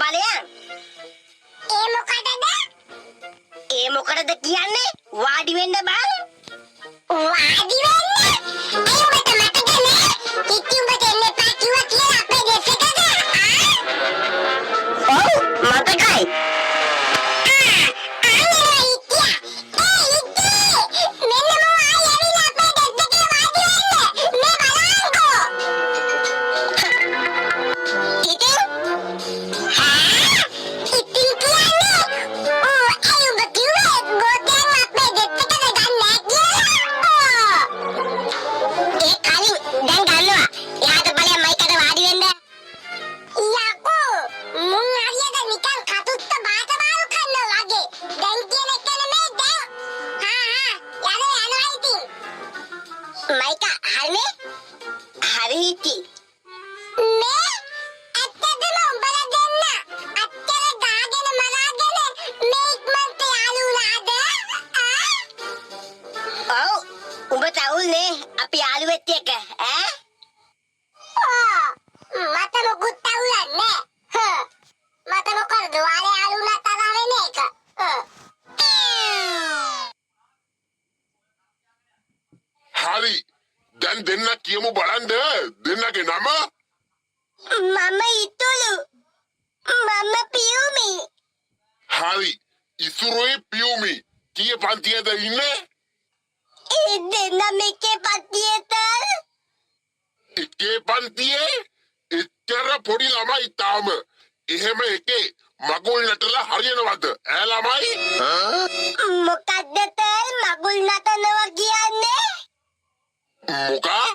බලයන්. ඒ මොකටද කියන්නේ? වාඩි වෙන්න බං. වාඩි වෙන්න? ඒ උඹට මතක නෑ? කිච්චි උඹ දෙන්න එපා කිව්වා කියලා අපේ දෙසකද? ඔව් මතකයි. මයිකා හරිනේ? හරි හිටි. මේ ඇත්තටම උඹලා දෙන්න අත්තර ගාගෙන මලාගෙන මේ ඉක්මනට යාළු වුණාද? ඔව් උඹ තවුල්නේ අපි යාළු වෙච්ච එක ඈ? මට මොකුත් තවුලක් නෑ. මට මොකද ඔයාලා යාළු වුණා තරහ වෙන එක. හරි දැන් දෙන්න කියමු බලන්න දෙන්නගේ නම මම ඉතුළු. මම පියුමි. හරි ඉසුරුයි පියුමි කීය පන්තියද ඉන්නේ ඒ දෙන්නම එකේ පත්තියට. එකේ පන්තියේ එච්චර පොඩි ළමයි තාම එහෙම එකේ මගුල් නටලා හරියනවද ඈ ළමයි මොකද්ද තල් මගුල් නටනවා කියන්නේ? මොකා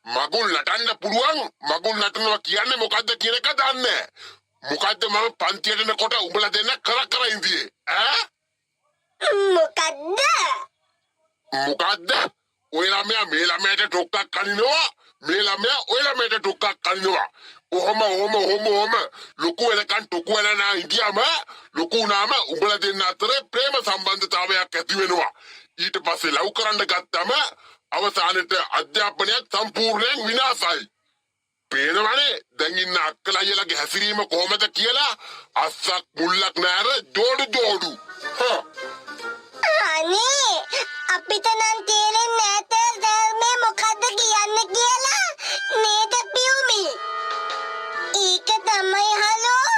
මගුල් නටන්න පුළුවන් මගුල් නටනවා කියන්නේ මොකද්ද කියන එක දන්නේ මොකද්ද මම පන්තියට එනකොට උඹලා දෙන්න කර ඉඳියේ ඈ මොකද්ද? මොකද්ද ඔය ළමයා මේ ළමයාට ටොක්ක්ක් කනිනවා මේ ළමයා ඔය ළමයාට ටොක්ක්ක් කනිනවා ඔහොම ලොකු වෙනකන් ටොකු වෙනා ඉඳියම ලොකු වුණාම උඹලා දෙන්න අතර ප්‍රේම සම්බන්ධතාවයක් ඇති වෙනවා ඊට පස්සේ ලව් කරන්න ගත්තම අවසානයේ අධ්‍යාපනයත් සම්පූර්ණයෙන් විනාශයි පේනවනේ දැන් ඉන්න අක්කලා අයියලාගේ හැසිරීම කොහොමද කියලා අස්සක් මුල්ලක් නැර ජෝඩු අනේ අපිට නම් තේරෙන්නේ නැත ධර්මයේ මොකද්ද කියන්නේ කියලා නේද පියුමි? ඒක තමයි හලෝ.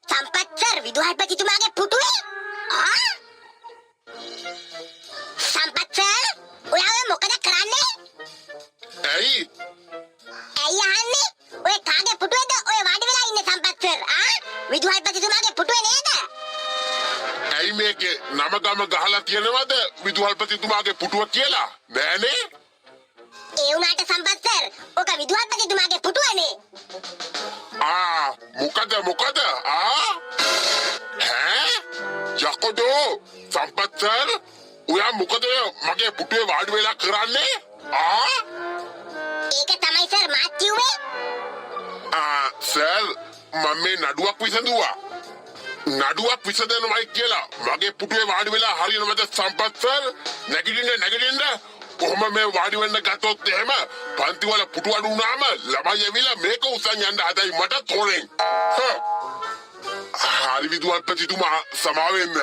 සම්පත් සර් විදුහල්පතිතුමාගේ පුටුවේ සම්පත් සර් ඔයාව මොකද කරන්නේ? ඇයි අහන්නේ ඔය කාගේ පුටුවේද ඔය වාඩි වෙලා ඉන්නේ සම්පත් සර්? විදුහල්පතිතුමාගේ පුටුවේ නේද? ඇයි මේකේ නම ගම ගහලා තියෙනවද විදුහල්පතිතුමාගේ පුටුව කියලා නෑනේ ඒ උනාට සම්පත් සර් ඔක විදුහල්පතිතුමාගේ පුටුවනේ. මොකද යකඩෝ සම්පත් සර් ඔයා මොකද මගේ පුටුවේ වාඩි වෙලා කරන්නේ ඒක තමයි සර් මාත් කිව්වේ. සර් මම මේ නඩුවක් විසඳුවා නඩුවක් විසඳනවයි කියලා මගේ පුටුවේ වාඩි වෙලා හරියනවද සම්පත් සර් නැගිටින්න කොහොම මේ වාඩි වෙන්න ගත්තොත් එහෙම පන්ති වල පුටු අඩු වුණාම ළමයි ඇවිල්ලා මේක උසන් යන්න හදයි මට තෝරෙන් හරි විදුහල්පතිතුමා සමා වෙන්න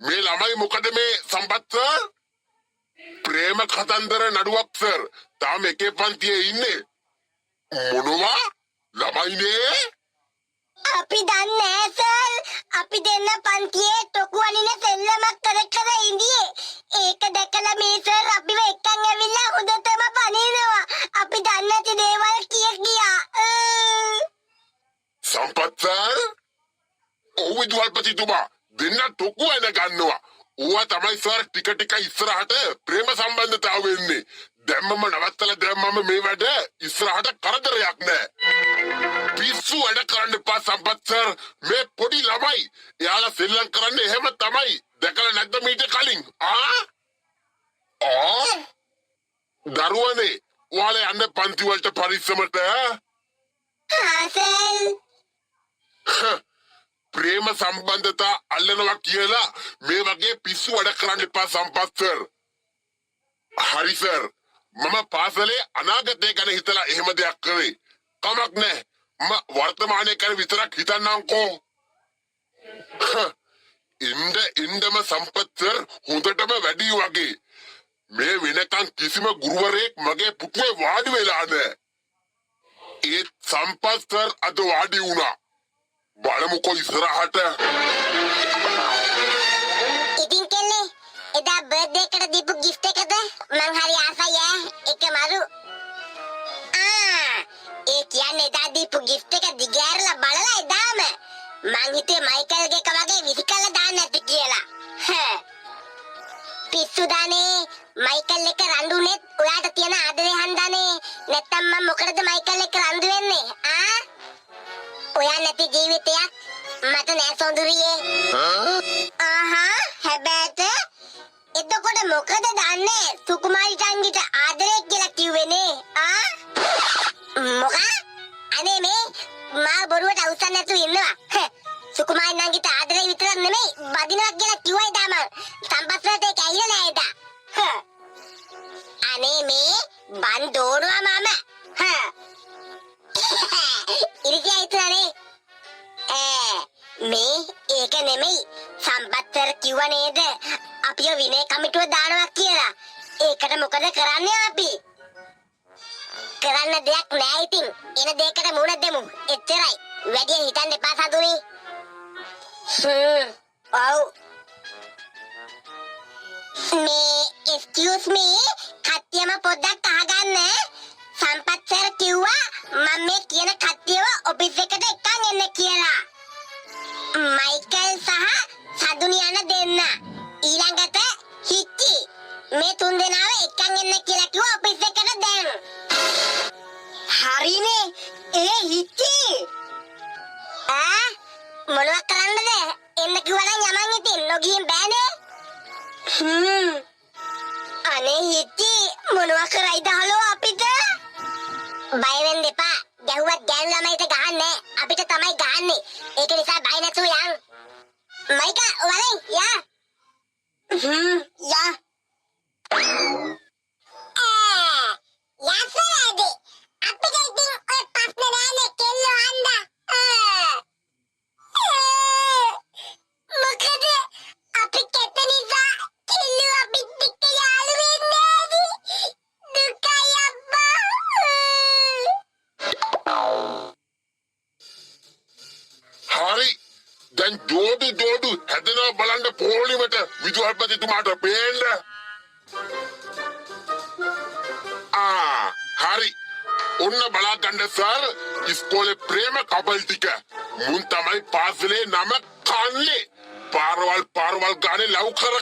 මේ ළමයි මොකද මේ සම්පත් සර් ප්‍රේම කතන්දර නඩුවක් සර් තාම එකේ පන්තියේ ඉන්නේ මොනවා ළමයිනේ අපි දන්නේ සර් අපි දෙන්න පන්තියේ ටොකු අනින සෙල්ලමක් කර ඉඳියේ. ඒක දැකලා මේ සර් අපිව එක්කන් ඇවිල්ලා හොඳටම පනිනවා. අපි දන්නේ නැති දේවල් කියා. සම්පත් සර් ඔව් විදුහල්පතිතුමා දෙන්න ටොකු එන ගන්නවා ඌවා තමයි සර් ටික ඉස්සරහට ප්‍රේම සම්බන්ධතාව වෙන්නේ දැම්මම නවත්තලා දැම්මම මේ වැඩ ඉස්සරහට කරදරයක් නෑ පිස්සු වැඩ කරන්න එපා සම්පත් සර් මේ පොඩි ළමයි එයාලා සෙල්ලම් කරන්නේ එහෙම තමයි දැකලා නැද්ද මීට කලින් දරුවනේ ඔයාලා යන්න පන්ති වලට පරිස්සමට ප්‍රේම සම්බන්ධතා අල්ලනවා කියලා මේ වගේ පිස්සු වැඩ කරන්න එපා සම්පත් සර් හරි සර් මම පාසලේ අනාගතය ගැන හිතලා එහෙම දෙයක් කරේ කමක් නැහැ මම වර්තමානයේ ගැන විතරක් හිතන්නම්කෝ ඉන්දම සම්පත් සර් හොඳටම වැඩි වගේ මේ වෙනකන් කිසිම ගුරුවරයෙක් මගේ පුතුවේ වාඩි වෙලා නැහැ ඒ සම්පත් සර් අද වාඩි වුණා බලමුකෝ ඉස්සරහට ඉතින් කෙල්ලේ එදා බර්ත්ඩේ එකට දීපු gift එකද මං හරි ආසයි ඒක මරු ඒ කියන්නේ එදා දීපු gift එක දිගෑරලා බලලා එදාම මං හිතුවේ මයිකල්ගේ එක වගේ විසිකලා දාන්න නැති කියලා පිස්සු දානේ මයිකල් එක රණ්ඩුනේත් ඔයාට තියෙන ආදරේ හන්දානේ නැත්තම් මම මොකටද මයිකල් එක රණ්ඩු වෙන්නේ ඔයා නැති ජීවිතයක් මට නෑ සොඳුරියේ හැබැයිට එතකොට මොකද දන්නේ සුකුමාරි ටංගිට ආදරේ කියලා කිව්වේනේ මොකක් අනේ මේ මා බොරුවට අවසන් නැතුව ඉන්නවා සුකුමාරි නංගිට ආදරේ විතරක් නෙමෙයි බදිනවා කියලා කිව්වයි දාම සම්පස්රට ඒක ඇහිලා නෑ එදා අනේ මේ බන් දෝනවා මම ඉරිසියා හිතුවානේ මේ ඒක නෙමෙයි සම්පත්තර කිව්ව නේද අපිව විනය කමිටුව දානවා කියලා ඒකට මොකද කරන්නේ අපි කරන්න දෙයක් නෑ ඉතින් එන දෙයකට මුණ දෙමු එච්චරයි වැඩි හිතන්න එපා සතුනි ඔව් මේ excuse me කට්ටියම පොඩ්ඩක් අහගන්න සම්පත් සර් කිව්වා මම මේ කියන කට්ටියව ඔෆිස් එකට එක්කන් එන්න කියලා මයිකල් සහ සදුනි යන දෙන්න ඊළඟට හිටි මේ තුන් දෙනාව එක්කන් එන්න කියලා කිව්වා ඔෆිස් එකට දැන් හරිනේ ඒ හිටි මොනවා කරන්නද එන්න කිව්වා නම් යමන් ඉතින් නොගියින් බෑනේ අනේ හිටි මොනවා කරයිද හලෝ අපිට බය වෙන්න එපා ගැහුවත් ගෑනු ළමයිට ගහන්නේ අපිට තමයි ගහන්නේ ඒක නිසා බය නැතුව යන් මයිකා වරෙන් යා යා යසරද අපිට ඉතින් ඔය ප්‍රශ්න නෑනේ කෙල්ලෝ අන්දා මොකද අපි කැත නිසා කෙල්ලෝ අපිත් එක්ක යාළු වෙන්නේ දුකයි අබ්බා හරි දැන් දෝඩු හැදෙනවා බලන්න පොලිමට විදුහල්පතිතුමාට පේන්න හරි ඔන්න බලා ගන්න සර් ඉස්කෝලේ ප්‍රේම කපල් ටික මුන් තමයි පාසලේ නම කන්නේ පාරවල් ගානේ ලව් කර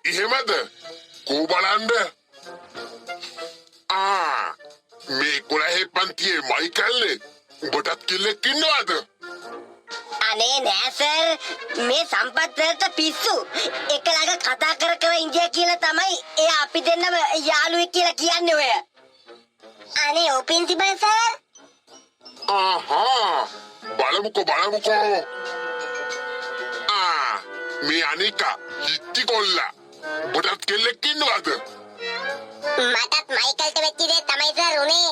එහෙමද කෝ බලන්න මේ කොළහේ පන්තියේ මයිකල්නේ උඹටත් කෙල්ලෙක් ඉන්නවද අනේ නෑ සර් මේ සම්පත් සර්ට පිස්සු එකලඟ කතා කර ඉන්දියා කියලා තමයි එයා අපි දෙන්නම යාළුවෙක් කියලා කියන්නේ ඔය අනේ ඔ ප්‍රින්සිපල් සර් බලමුකෝ මේ අනිකා හිටි කොල්ලා උඹටත් කෙල්ලෙක් ඉන්නවද මටත් මයිකල්ට වෙච්ච දේ තමයි සර් උනේ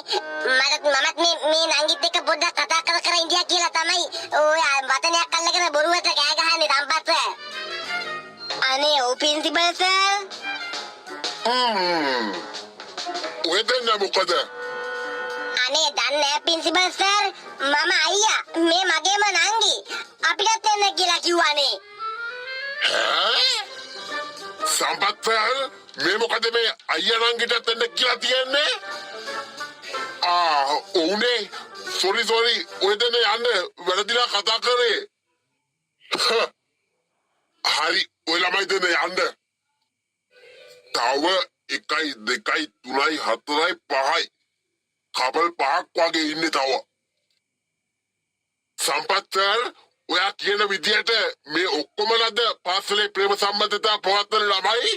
මමත් මේ නංගිත් එක්ක පොඩ්ඩක් කතා කර ඉන්දියා කියලා තමයි ඔය වචනයක් අල්ලගෙන බොරුවට කෑ ගහන්නේ සම්පත් අනේ ඔ ප්‍රින්සිපල් සර් ඔය දෙන්න මොකද අනේ දන්නේ ප්‍රින්සිපල් සර් මම අයියා මේ මගේම නංගි අපිටත් එන්න කියලා කිව්වනේ සම්පත් සර් මේ මොකද මේ අයියා නංගිටත් එන්න කියලා තියන්නේ ඔව්නේ සෝරි ඔය දෙන්න යන්න වැරදිලා කතා කරේ හරි ඔය ළමයි දෙන්න යන්න තව 1 2 3 4 5යි කබල් 5ක් වගේ ඉන්නේ තව සම්පත් සර් ඔයා කියන විදියට මේ ඔක්කොමලද පාසලේ ප්‍රේම සම්බන්ධතා පවත්වන ළමයි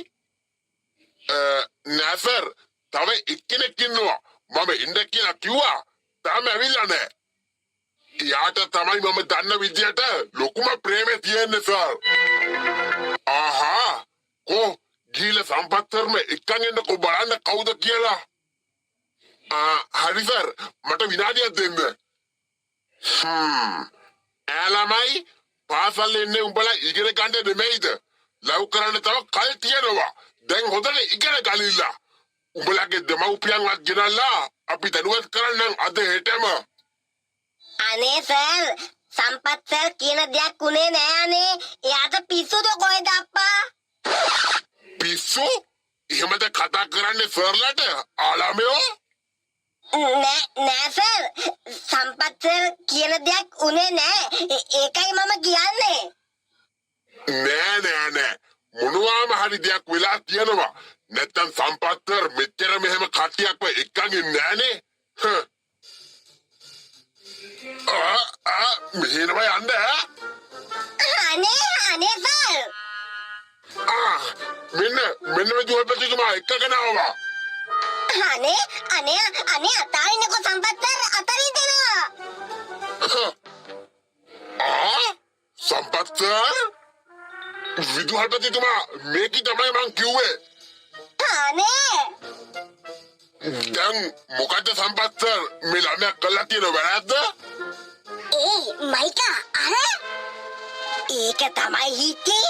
නෑ සර් තව එක්කෙනෙක් ඉන්නවා මම ඉන්න කියලා කිව්වා තාම ඇවිල්ලා නෑ යාට තමයි මම දන්න විදියට ලොකුම ප්‍රේමේ තියෙන්නේ සර් ගිහිල්ලා සම්පත් සර්ම එක්කන් එන්නකෝ බලන්න කවුද කියලා. හරි සර් මට විනාඩියක් දෙන්න. ඈ පාසල් එන්නේ උඹලා ඉගෙන ගන්න නෙමෙයිද? ලව් කරන්න තව කල් තියෙනවා. දැන් හොඳට ඉගෙන ගනින්න. උඹලගේ දෙමව්පියන්වත් ගෙනල්ලා අපි දනුවත් කරන්නම් අද හෙටම. අනේ සර් සම්පත් සර් කියන දෙයක් උනේ නෑ අනේ. එයාට පිස්සුද කොහෙද අප්පා? පිස්සු? එහෙමද කතා කරන්නේ සර්ලට? ආලාමයෝ? නෑ සර් සම්පත් සර් කියන දෙයක් උනේ නෑ. ඒකයි මම කියන්නේ. නෑ මොනවාම හරි දෙයක් වෙලා තියෙනවා. නැත්තම් සම්පත් සර් මෙච්චර මෙහෙම කට්ටියක්ව එක්කන් ඉන්නේ නෑනේ. මෙහෙනවා යන්න අනේ සර් මෙන්න විදුහල්පතිතුමා එක්කගෙන ආවා. අනේ අතාරින්නකෝ සම්පත් සර් අතරින් දෙනවා. සම්පත් සර් විදුහල්පතිතුමා මේකයි තමයි මං කිව්වේ. අනේ දැන් මොකද සම්පත් සර් මේ ළමයා කළා කියන වැරද්ද? මයිකා ඒක තමයි හිතේ.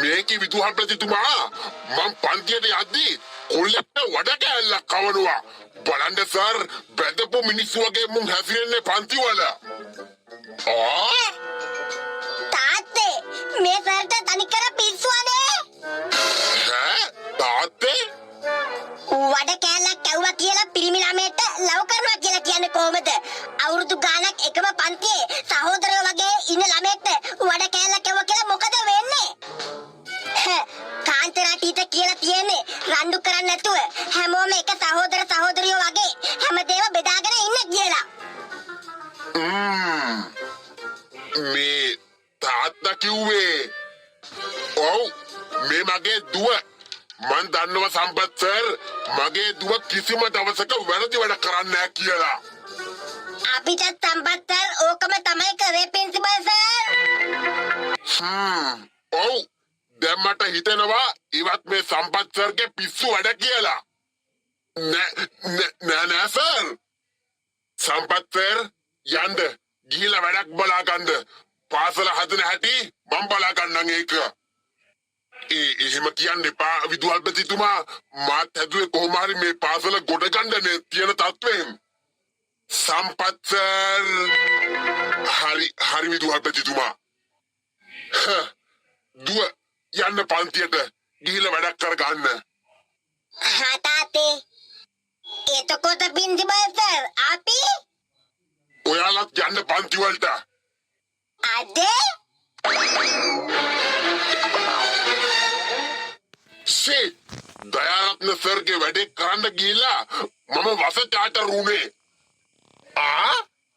මේකේ විදුහල්පතිතුමා මං පන්තියට යද්දී කොල්ලෙක්ට වඩ කෑල්ලක් කවනවා. බලන්න සර් බැඳපු මිනිස්සු වගේ මුන් හැසිරෙන්නේ පන්තිවල. තාත්තේ මේ සර්ට තනිකර පිස්සුවනේ. තාත්තේ? වඩ කෑල්ලක් කැවුවා කියලා පිරිමි ළමයට ලව් කරනවා කියලා කියන්නේ කොහොමද? අවුරුදු ගාණක් එකම පන්තියේ සහෝදරයෝ වගේ ඉන්න ළමයට වඩ කෑල්ලක් කැවුවා කියලා මොකද වෙන්නේ? කාන්තරා ටීචර් කියලා තියෙන්නේ රණ්ඩු කරන්නේ නැතුව හැමෝම එක සහෝදරියෝ වගේ හැමදේම බෙදාගෙන ඉන්න කියලා. මේ තාත්තා කිව්වේ ඔව් මේ මගේ දුව. මන් දන්නවා සම්පත් සර් මගේ දුව කිසිම දවසක වැරදි වැඩ කරන්නේ නැහැ කියලා. අපිට සම්පත් සර් ඕකම තමයි කරේ ප්‍රින්සිපල් සර්. ඔව් දැන් මට හිතෙනවා ඉවත් මේ සම්පත් සර්ගේ පිස්සු වැඩ කියලා. නෑ සර්. සම්පත් සර් යන්න ගිහිල්ලා වැඩක් බලා ගන්න. පාසල හදන හැටි මම බලා ගන්නම් ඒක. එහෙම කියන්න එපා විදුහල්පතිතුමා. මාත් හැදුවේ කොහොම හරි මේ පාසල ගොඩ ගන්නනේ තියෙන තත්ත්වයෙන්. සම්පත් සර් හරි විදුහල්පතිතුමා. දුව යන්න පන්තියට ගිහිල්ලා වැඩක් කරගන්න. තාත්තේ එතකොට ප්‍රින්සිපල් සර් අපි ඔයාලත් යන්න පන්ති වලට. අද දයාරත්න සර්ගේ වැඩේ කරන්න ගිහිල්ලා මම වස චාටර් වුණේ.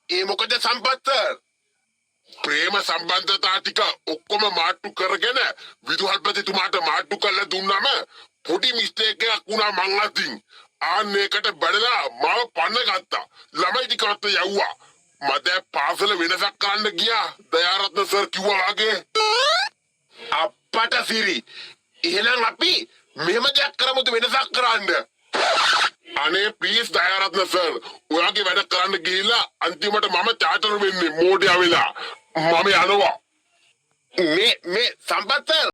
ඒ මොකද සම්පත් සර්? ප්‍රේම සම්බන්ධතා ටික ඔක්කොම මාට්ටු කරගෙන විදුහල්පතිතුමාට මාට්ටු කරලා දුන්නම පොඩි මිස්ටේක් එකක් වුණා මං අතින්. ආන්නේකට බඩලා මාව පන්න ගත්තා. ළමයි ටිකවත් යවුවා. මට පාසල වෙනසක් කරන්න ගියා. දයාරත්න සර් කිව්වා වගේ. අප්පට සිරි. එහෙනම් අපි මෙහෙම දෙයක් කරමුද වෙනසක් කරන්න? අනේ ප්ලීස් දයාරත්න සර් ඔයාගේ වැඩ කරන්න ගිහිල්ලා අන්තිමට මම චාටර් වෙන්නේ මෝඩයා වෙලා. මම යනවා. මේ සම්පත් සර්